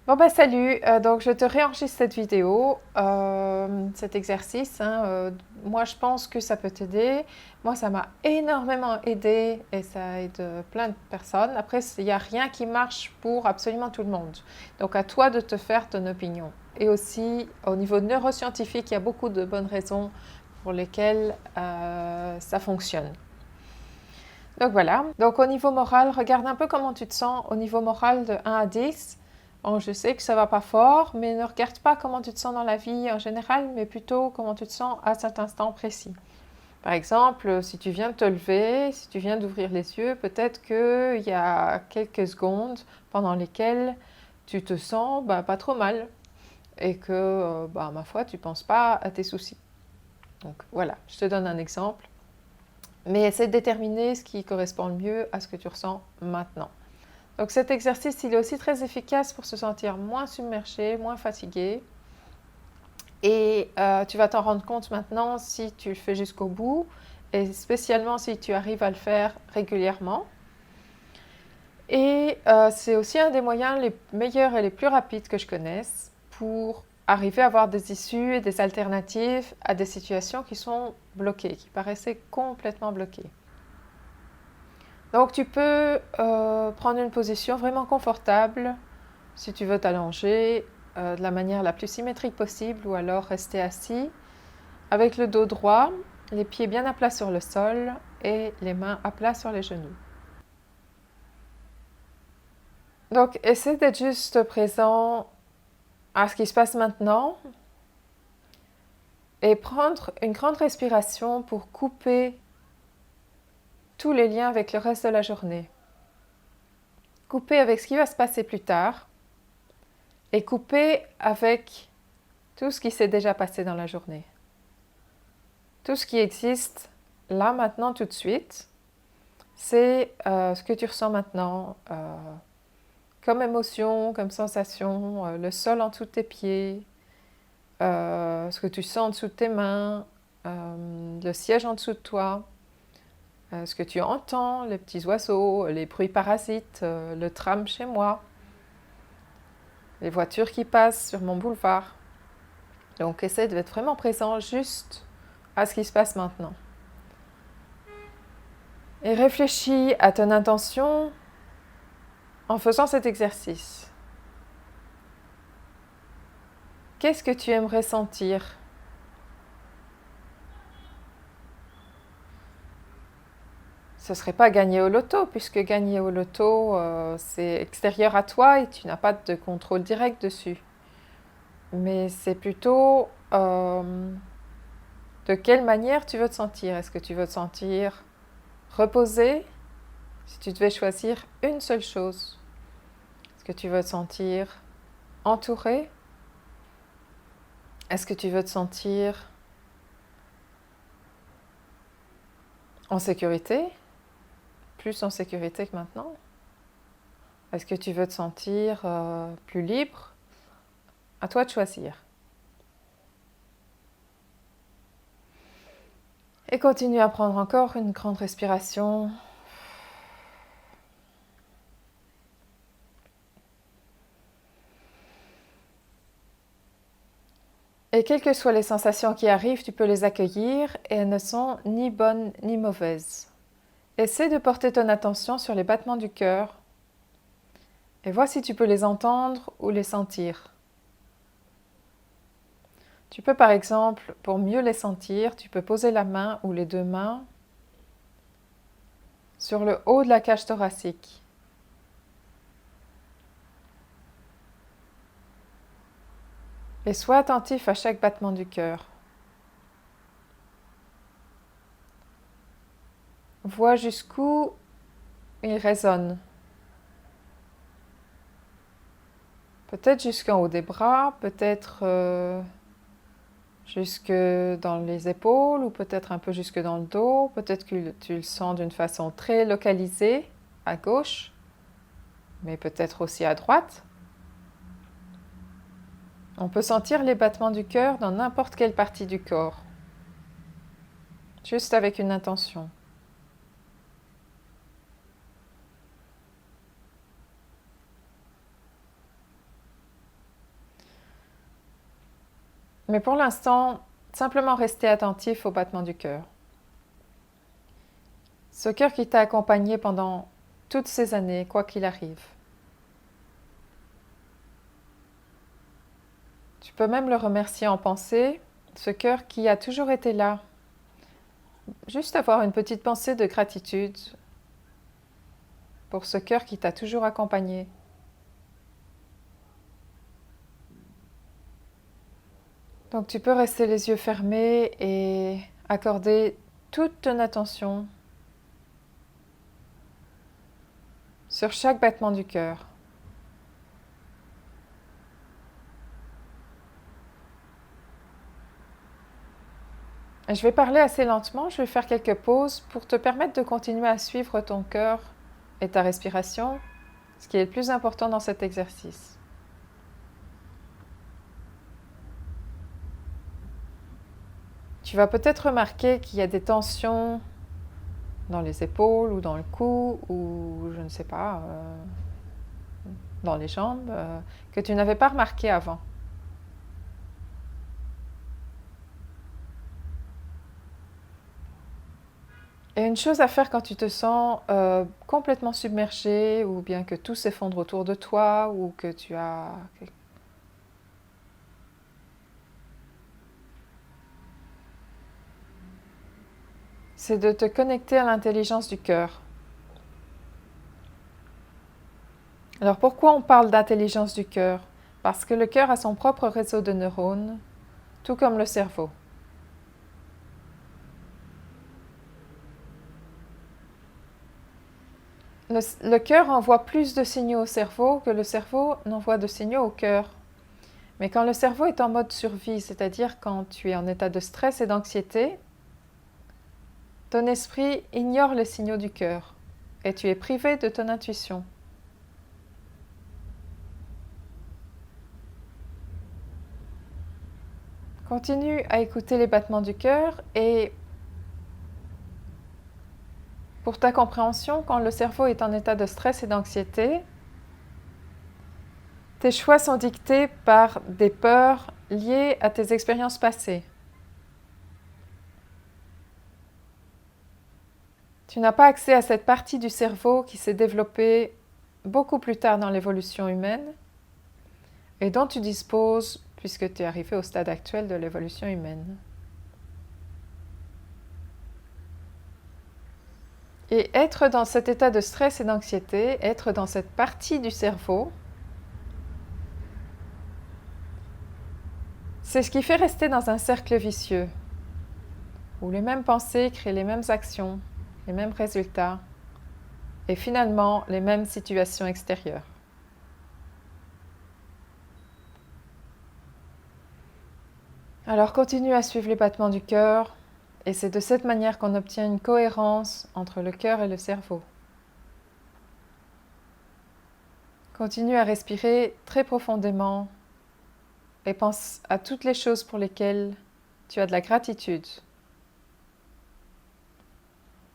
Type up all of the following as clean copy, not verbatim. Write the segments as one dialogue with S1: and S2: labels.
S1: Bon bah salut, donc je te réenregistre cette vidéo, cet exercice, hein, moi je pense que ça peut t'aider. Moi ça m'a énormément aidé et ça aide plein de personnes. Après il n'y a rien qui marche pour absolument tout le monde. Donc à toi de te faire ton opinion. Et aussi au niveau neuroscientifique, il y a beaucoup de bonnes raisons pour lesquelles ça fonctionne. Donc voilà. Donc au niveau moral, regarde un peu comment tu te sens au niveau moral de 1 à 10. Bon, je sais que ça va pas fort, mais ne regarde pas comment tu te sens dans la vie en général, mais plutôt comment tu te sens à cet instant précis. Par exemple, si tu viens de te lever, si tu viens d'ouvrir les yeux, peut-être qu'il y a quelques secondes pendant lesquelles tu te sens pas trop mal et que, ma foi, tu ne penses pas à tes soucis. Donc voilà, je te donne un exemple. Mais essaie de déterminer ce qui correspond le mieux à ce que tu ressens maintenant. Donc cet exercice, il est aussi très efficace pour se sentir moins submergé, moins fatigué. Et tu vas t'en rendre compte maintenant si tu le fais jusqu'au bout, et spécialement si tu arrives à le faire régulièrement. Et c'est aussi un des moyens les meilleurs et les plus rapides que je connaisse pour arriver à avoir des issues et des alternatives à des situations qui sont bloquées, qui paraissaient complètement bloquées. Donc tu peux prendre une position vraiment confortable si tu veux t'allonger de la manière la plus symétrique possible ou alors rester assis avec le dos droit, les pieds bien à plat sur le sol et les mains à plat sur les genoux. Donc essaie d'être juste présent à ce qui se passe maintenant et prendre une grande respiration pour couper tous les liens avec le reste de la journée. Couper avec ce qui va se passer plus tard et couper avec tout ce qui s'est déjà passé dans la journée. Tout ce qui existe là, maintenant, tout de suite, c'est ce que tu ressens maintenant, comme émotion, comme sensation, le sol en dessous de tes pieds, ce que tu sens en dessous de tes mains, le siège en dessous de toi, ce que tu entends, les petits oiseaux, les bruits parasites, le tram chez moi, les voitures qui passent sur mon boulevard. Donc essaie d'être vraiment présent juste à ce qui se passe maintenant. Et réfléchis à ton intention en faisant cet exercice. Qu'est-ce que tu aimerais sentir ? Ce ne serait pas gagner au loto, puisque gagner au loto, c'est extérieur à toi et tu n'as pas de contrôle direct dessus. Mais c'est plutôt de quelle manière tu veux te sentir. Est-ce que tu veux te sentir reposé ? Si tu devais choisir une seule chose, est-ce que tu veux te sentir entouré ? Est-ce que tu veux te sentir en sécurité ? Plus en sécurité que maintenant ? Est-ce que tu veux te sentir plus libre ? À toi de choisir. Et continue à prendre encore une grande respiration. Et quelles que soient les sensations qui arrivent, tu peux les accueillir et elles ne sont ni bonnes ni mauvaises. Essaie de porter ton attention sur les battements du cœur et vois si tu peux les entendre ou les sentir. Tu peux par exemple, pour mieux les sentir, tu peux poser la main ou les deux mains sur le haut de la cage thoracique. Et sois attentif à chaque battement du cœur. Vois jusqu'où il résonne. Peut-être jusqu'en haut des bras, peut-être jusque dans les épaules ou peut-être un peu jusque dans le dos. Peut-être que tu le sens d'une façon très localisée, à gauche, mais peut-être aussi à droite. On peut sentir les battements du cœur dans n'importe quelle partie du corps, juste avec une intention. Mais pour l'instant, simplement rester attentif au battement du cœur. Ce cœur qui t'a accompagné pendant toutes ces années, quoi qu'il arrive. Tu peux même le remercier en pensée, ce cœur qui a toujours été là. Juste avoir une petite pensée de gratitude pour ce cœur qui t'a toujours accompagné. Donc tu peux rester les yeux fermés et accorder toute ton attention sur chaque battement du cœur. Je vais parler assez lentement, je vais faire quelques pauses pour te permettre de continuer à suivre ton cœur et ta respiration, ce qui est le plus important dans cet exercice. Tu vas peut-être remarquer qu'il y a des tensions dans les épaules ou dans le cou ou je ne sais pas, dans les jambes, que tu n'avais pas remarqué avant. Et une chose à faire quand tu te sens complètement submergé ou bien que tout s'effondre autour de toi ou que tu as... c'est de te connecter à l'intelligence du cœur. Alors pourquoi on parle d'intelligence du cœur? Parce que le cœur a son propre réseau de neurones, tout comme le cerveau. Le cœur envoie plus de signaux au cerveau que le cerveau n'envoie de signaux au cœur. Mais quand le cerveau est en mode survie, c'est-à-dire quand tu es en état de stress et d'anxiété, ton esprit ignore les signaux du cœur et tu es privé de ton intuition. Continue à écouter les battements du cœur et pour ta compréhension, quand le cerveau est en état de stress et d'anxiété, tes choix sont dictés par des peurs liées à tes expériences passées. Tu n'as pas accès à cette partie du cerveau qui s'est développée beaucoup plus tard dans l'évolution humaine et dont tu disposes puisque tu es arrivé au stade actuel de l'évolution humaine. Et être dans cet état de stress et d'anxiété, être dans cette partie du cerveau, c'est ce qui fait rester dans un cercle vicieux, où les mêmes pensées créent les mêmes actions, les mêmes résultats, et finalement les mêmes situations extérieures. Alors continue à suivre les battements du cœur, et c'est de cette manière qu'on obtient une cohérence entre le cœur et le cerveau. Continue à respirer très profondément et pense à toutes les choses pour lesquelles tu as de la gratitude.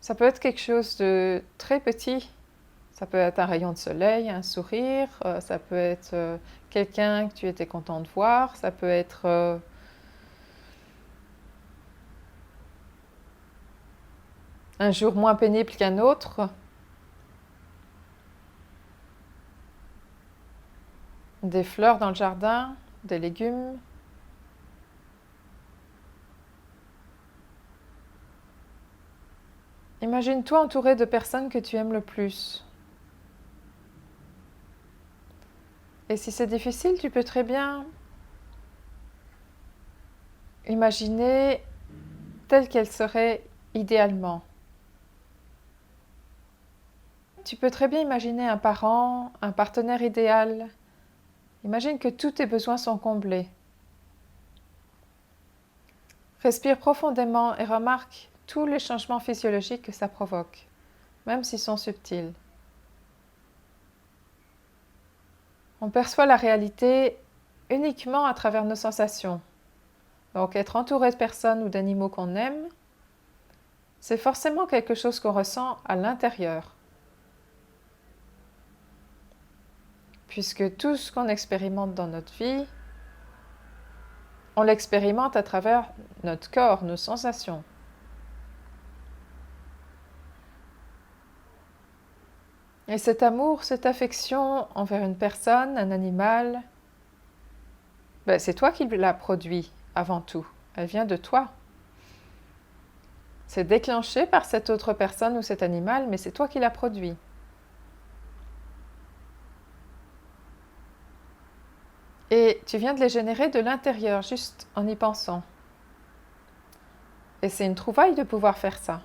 S1: Ça peut être quelque chose de très petit. Ça peut être un rayon de soleil, un sourire, ça peut être quelqu'un que tu étais content de voir, ça peut être un jour moins pénible qu'un autre, des fleurs dans le jardin, des légumes. Imagine-toi entouré de personnes que tu aimes le plus. Et si c'est difficile, tu peux très bien imaginer telle qu'elle serait idéalement. Tu peux très bien imaginer un parent, un partenaire idéal. Imagine que tous tes besoins sont comblés. Respire profondément et remarque tous les changements physiologiques que ça provoque, même s'ils sont subtils. On perçoit la réalité uniquement à travers nos sensations. Donc être entouré de personnes ou d'animaux qu'on aime, c'est forcément quelque chose qu'on ressent à l'intérieur. Puisque tout ce qu'on expérimente dans notre vie, On l'expérimente à travers notre corps, nos sensations. Et cet amour, cette affection envers une personne, un animal, ben, c'est toi qui la produis avant tout. Elle vient de toi. C'est déclenché par cette autre personne ou cet animal, mais c'est toi qui la produis. Et tu viens de les générer de l'intérieur, juste en y pensant. Et c'est une trouvaille de pouvoir faire ça.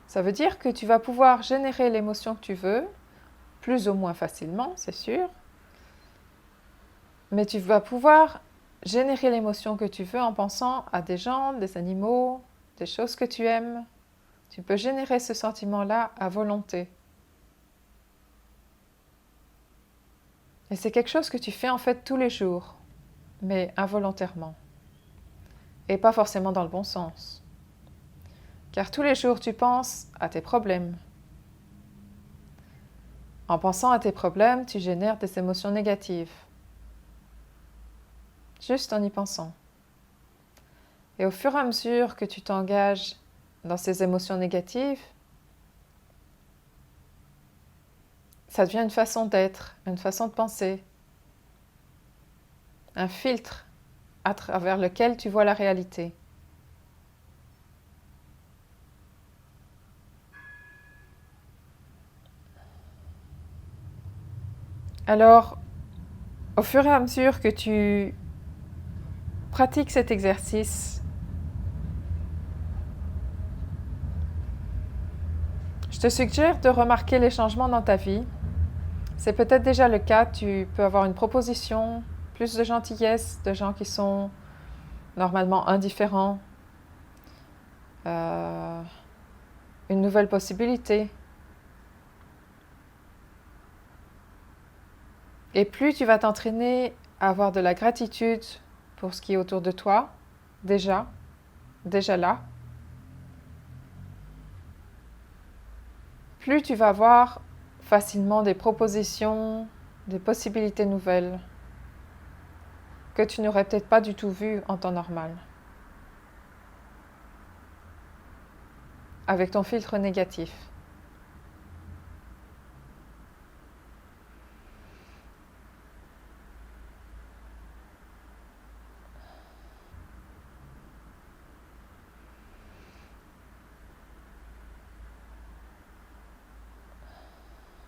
S1: Ça veut dire que tu vas pouvoir générer l'émotion que tu veux, plus ou moins facilement, c'est sûr. Mais tu vas pouvoir générer l'émotion que tu veux en pensant à des gens, des animaux, des choses que tu aimes. Tu peux générer ce sentiment-là à volonté. Et c'est quelque chose que tu fais en fait tous les jours, mais involontairement. Et pas forcément dans le bon sens. Car tous les jours, tu penses à tes problèmes. En pensant à tes problèmes, tu génères des émotions négatives. Juste en y pensant. Et au fur et à mesure que tu t'engages dans ces émotions négatives, ça devient une façon d'être, une façon de penser, un filtre à travers lequel tu vois la réalité. Alors, au fur et à mesure que tu pratiques cet exercice, je te suggère de remarquer les changements dans ta vie. C'est peut-être déjà le cas, tu peux avoir une proposition, plus de gentillesse, de gens qui sont normalement indifférents, une nouvelle possibilité. Et plus tu vas t'entraîner à avoir de la gratitude pour ce qui est autour de toi, déjà là, plus tu vas avoir facilement des propositions, des possibilités nouvelles que tu n'aurais peut-être pas du tout vues en temps normal, avec ton filtre négatif.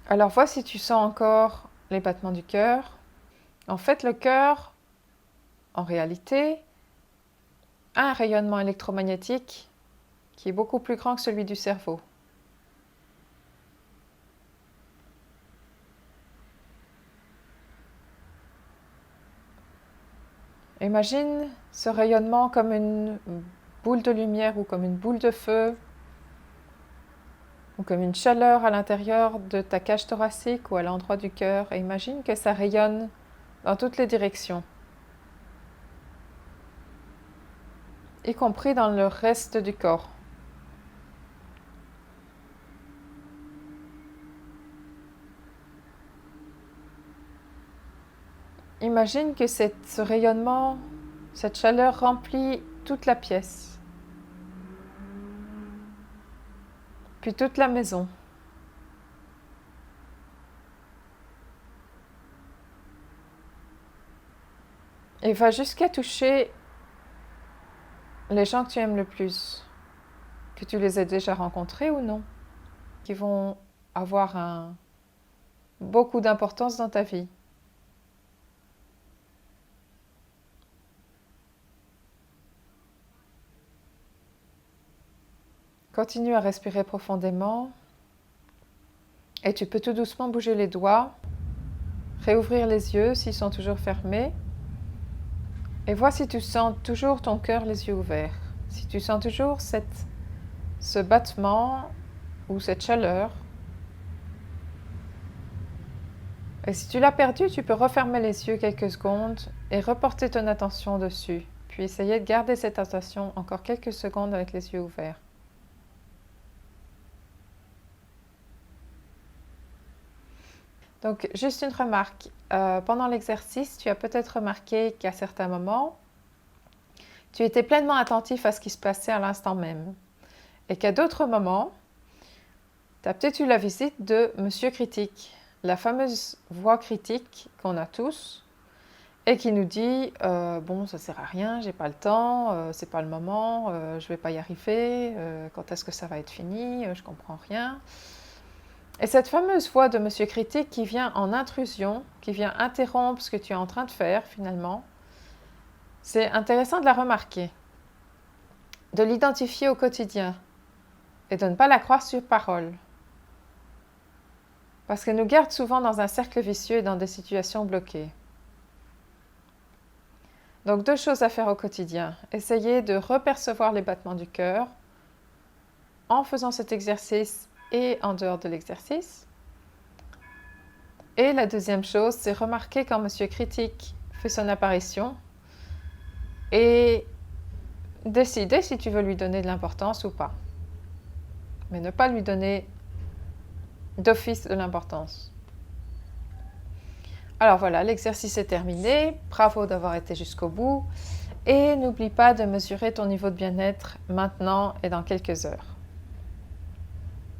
S1: Alors vois si tu sens encore les battements du cœur. En fait, le cœur, en réalité, a un rayonnement électromagnétique qui est beaucoup plus grand que celui du cerveau. Imagine ce rayonnement comme une boule de lumière ou comme une boule de feu ou comme une chaleur à l'intérieur de ta cage thoracique ou à l'endroit du cœur, et imagine que ça rayonne dans toutes les directions, y compris dans le reste du corps. Imagine que ce rayonnement, cette chaleur remplit toute la pièce, puis toute la maison. Et va jusqu'à toucher les gens que tu aimes le plus, que tu les aies déjà rencontrés ou non, qui vont avoir beaucoup d'importance dans ta vie. Continue à respirer profondément et tu peux tout doucement bouger les doigts, réouvrir les yeux s'ils sont toujours fermés et vois si tu sens toujours ton cœur les yeux ouverts, si tu sens toujours ce battement ou cette chaleur. Et si tu l'as perdu, tu peux refermer les yeux quelques secondes et reporter ton attention dessus, puis essayer de garder cette attention encore quelques secondes avec les yeux ouverts. Donc, juste une remarque. Pendant l'exercice, tu as peut-être remarqué qu'à certains moments, tu étais pleinement attentif à ce qui se passait à l'instant même. Et qu'à d'autres moments, tu as peut-être eu la visite de Monsieur Critique, la fameuse voix critique qu'on a tous et qui nous dit bon, ça sert à rien, j'ai pas le temps, c'est pas le moment, je vais pas y arriver, quand est-ce que ça va être fini, je comprends rien. Et cette fameuse voix de Monsieur Critique qui vient en intrusion, qui vient interrompre ce que tu es en train de faire finalement, c'est intéressant de la remarquer, de l'identifier au quotidien et de ne pas la croire sur parole. Parce qu'elle nous garde souvent dans un cercle vicieux et dans des situations bloquées. Donc 2 choses à faire au quotidien. Essayez de repercevoir les battements du cœur en faisant cet exercice et en dehors de l'exercice. Et la deuxième chose, c'est remarquer quand Monsieur Critique fait son apparition et décider si tu veux lui donner de l'importance ou pas. Mais ne pas lui donner d'office de l'importance. Alors voilà, l'exercice est terminé. Bravo d'avoir été jusqu'au bout. Et n'oublie pas de mesurer ton niveau de bien-être maintenant et dans quelques heures.